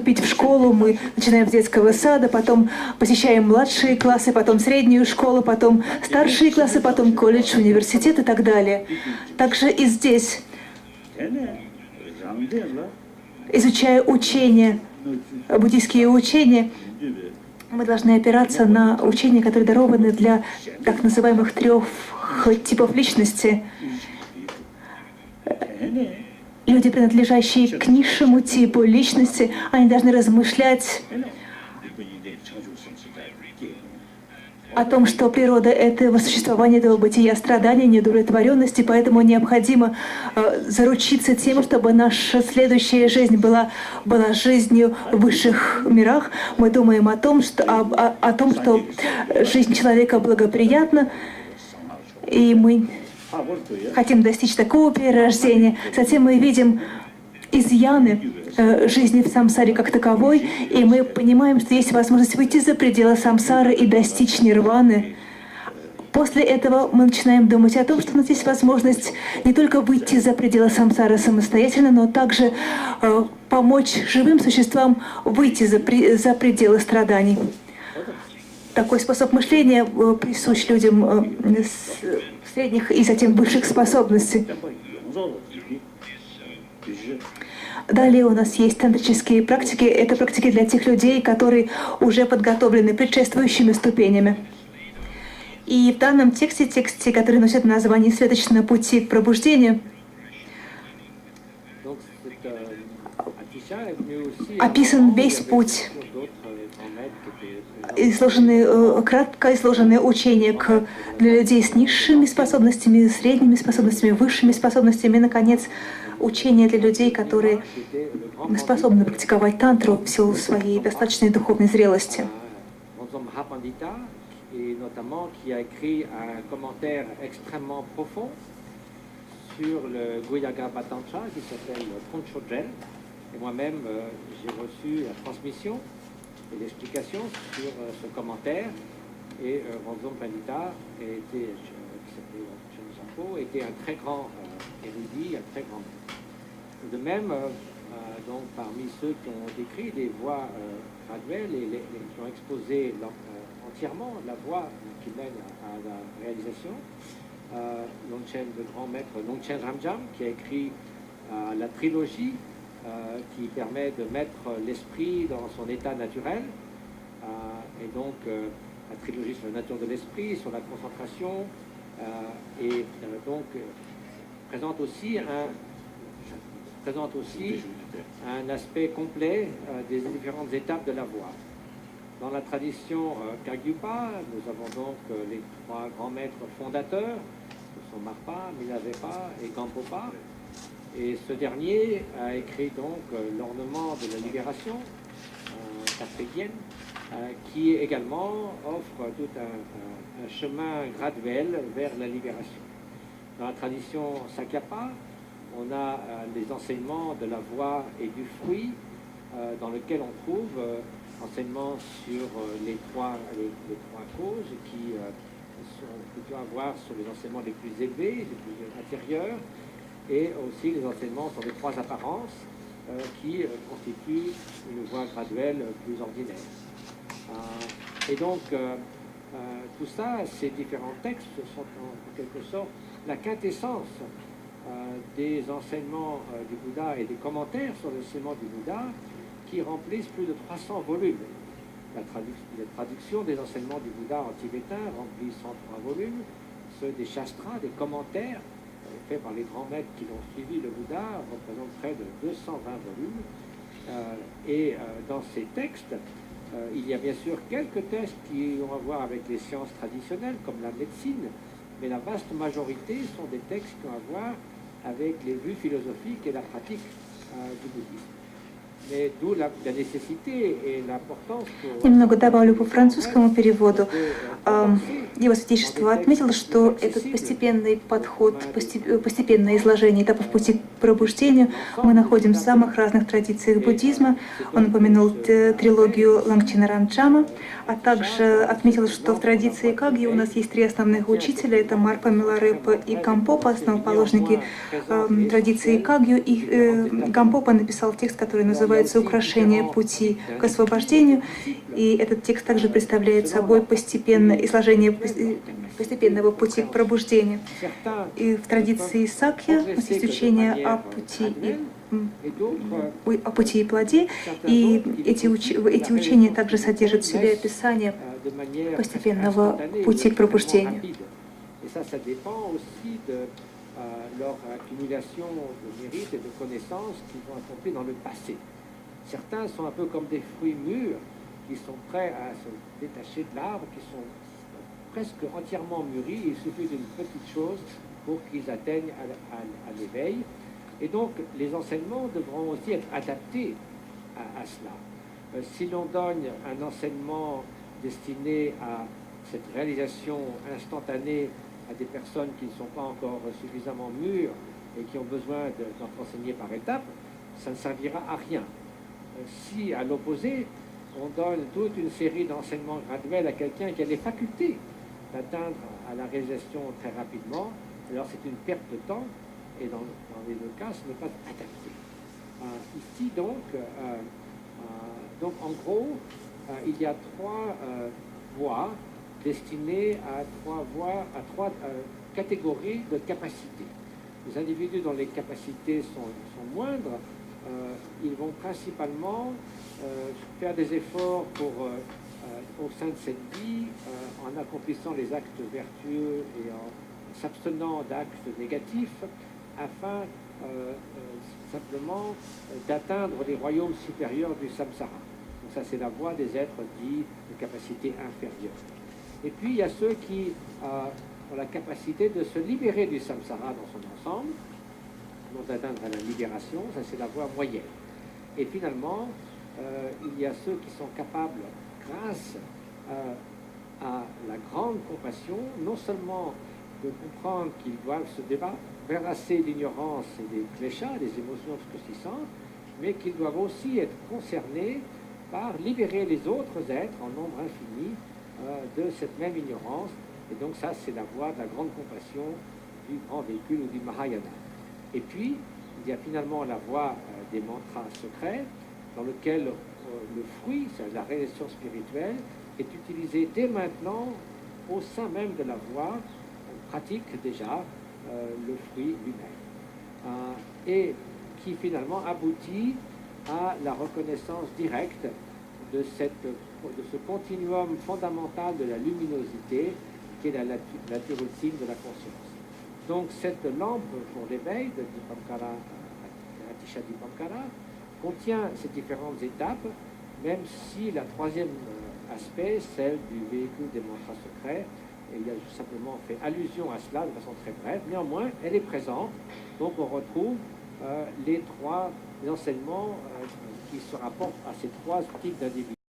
поступить в школу, мы начинаем с детского сада, потом посещаем младшие классы, потом среднюю школу, потом старшие классы, потом колледж, университет и так далее. Также и здесь, изучая учения, буддийские учения, мы должны опираться на учения, которые дарованы для так называемых 3 типов личности. Люди, принадлежащие к низшему типу личности, они должны размышлять о том, что природа этого существования, этого бытия, страдания, неудовлетворенности, поэтому необходимо заручиться тем, чтобы наша следующая жизнь была жизнью в высших мирах. Мы думаем о том, что жизнь человека благоприятна, и мы хотим достичь такого перерождения. Затем мы видим изъяны жизни в самсаре как таковой, и мы понимаем, что есть возможность выйти за пределы самсары и достичь нирваны. После этого мы начинаем думать о том, что у нас есть возможность не только выйти за пределы самсары самостоятельно, но также помочь живым существам выйти за пределы страданий. Такой способ мышления присущ людям средних и затем высших способностей. Далее у нас есть тантрические практики. Это практики для тех людей, которые уже подготовлены предшествующими ступенями. И в данном тексте, который носит название «Светоч на пути к пробуждению», описан весь путь, кратко изложенное учение для людей с низшими способностями, средними способностями, высшими способностями, и, наконец, учение для людей, которые способны практиковать тантру в силу своей достаточной духовной зрелости. Et l'explication sur ce commentaire. Et Ronzom Pandita, qui s'appelait Chen Sampo, était un très grand érudit, un très grand maître. De même, donc, parmi ceux qui ont décrit les voies graduelles et qui ont exposé entièrement la voie qui mène à la réalisation, le grand maître Longchen Ramjam, qui a écrit la trilogie qui permet de mettre l'esprit dans son état naturel, et donc la trilogie sur la nature de l'esprit, sur la concentration, et donc présente aussi un aspect complet des différentes étapes de la voie. Dans la tradition Kagyupa, nous avons donc les 3 grands maîtres fondateurs, ce sont Marpa, Milarepa et Gampopa. Et ce dernier a écrit donc l'ornement de la libération, Tatridienne, qui également offre tout un chemin graduel vers la libération. Dans la tradition Sakyapa, on a les enseignements de la voie et du fruit, dans lequel on trouve enseignements sur les trois causes qui sont à voir sur les enseignements les plus élevés, les plus intérieurs, et aussi les enseignements sur les 3 apparences qui constituent une voie graduelle plus ordinaire. Et donc, tout ça, ces différents textes sont en quelque sorte la quintessence des enseignements du Bouddha et des commentaires sur l'enseignement du Bouddha qui remplissent plus de 300 volumes. La traduction des enseignements du Bouddha en tibétain remplit 103 volumes, ceux des Shastras, des commentaires, faits par les grands maîtres qui l'ont suivi, le Bouddha, représente près de 220 volumes. Et dans ces textes, il y a bien sûr quelques textes qui ont à voir avec les sciences traditionnelles, comme la médecine, mais la vaste majorité sont des textes qui ont à voir avec les vues philosophiques et la pratique du bouddhisme. Mais d'où la nécessité et l'importance pour... Немного добавлю по французскому переводу. Его Святейшество отметил, что этот постепенный подход, постепенное изложение этапов пути к пробуждению мы находим в самых разных традициях буддизма. Он упомянул трилогию Лангчина Ранчама, а также отметил, что в традиции Кагью у нас есть три основных учителя. Это Марпа, Миларепа и Гампопа, основоположники традиции Кагью. И Гампопа написал текст, который называется «Украшение пути к освобождению». И этот текст также представляет собой изложение постепенного пути к пробуждению. И в традиции Сакья у нас есть учение о пути и плоде, и эти учения также содержат в себе описание постепенного пути к пробуждению. Leur accumulation de mérites et de connaissances qu'ils ont accomplis dans le passé. Certains sont un peu comme des fruits mûrs qui sont prêts à se détacher de l'arbre, qui sont presque entièrement mûris. Il suffit d'une petite chose pour qu'ils atteignent à l'éveil. Et donc, les enseignements devront aussi être adaptés à cela. Si l'on donne un enseignement destiné à cette réalisation instantanée à des personnes qui ne sont pas encore suffisamment mûres et qui ont besoin d'en enseigner par étapes, ça ne servira à rien. Si, à l'opposé, on donne toute une série d'enseignements graduels à quelqu'un qui a les facultés d'atteindre à la réalisation très rapidement, alors c'est une perte de temps, et dans les deux cas, ce n'est pas adapté. Ici, donc, en gros, il y a trois voies destinées à trois catégories de capacités. Les individus dont les capacités sont moindres, ils vont principalement faire des efforts au sein de cette vie, en accomplissant les actes vertueux et en s'abstenant d'actes négatifs, afin simplement d'atteindre les royaumes supérieurs du samsara. Donc ça, c'est la voie des êtres dits de capacité inférieure. Et puis, il y a ceux qui ont la capacité de se libérer du samsara dans son ensemble, donc d'atteindre à la libération, ça c'est la voie moyenne. Et finalement, il y a ceux qui sont capables, grâce à la grande compassion, non seulement de comprendre qu'ils doivent se débarrasser d'ignorance et des kleshas, des émotions obscurantissantes, mais qu'ils doivent aussi être concernés par libérer les autres êtres en nombre infini de cette même ignorance. Et donc ça, c'est la voie de la grande compassion du grand véhicule ou du Mahayana. Et puis, il y a finalement la voie des mantras secrets, dans lequel le fruit, c'est la réalisation spirituelle, est utilisé dès maintenant au sein même de la voie. On pratique déjà le fruit lui-même. Et qui finalement aboutit à la reconnaissance directe de ce continuum fondamental de la luminosité qui est la nature ultime de la conscience. Donc cette lampe pour l'éveil de Dipankara, Atisha Dipankara, contient ces différentes étapes, même si la troisième aspect, celle du véhicule des mantras secrets, et il a simplement fait allusion à cela de façon très brève. Néanmoins, elle est présente, donc on retrouve les enseignements qui se rapportent à ces trois types d'individus.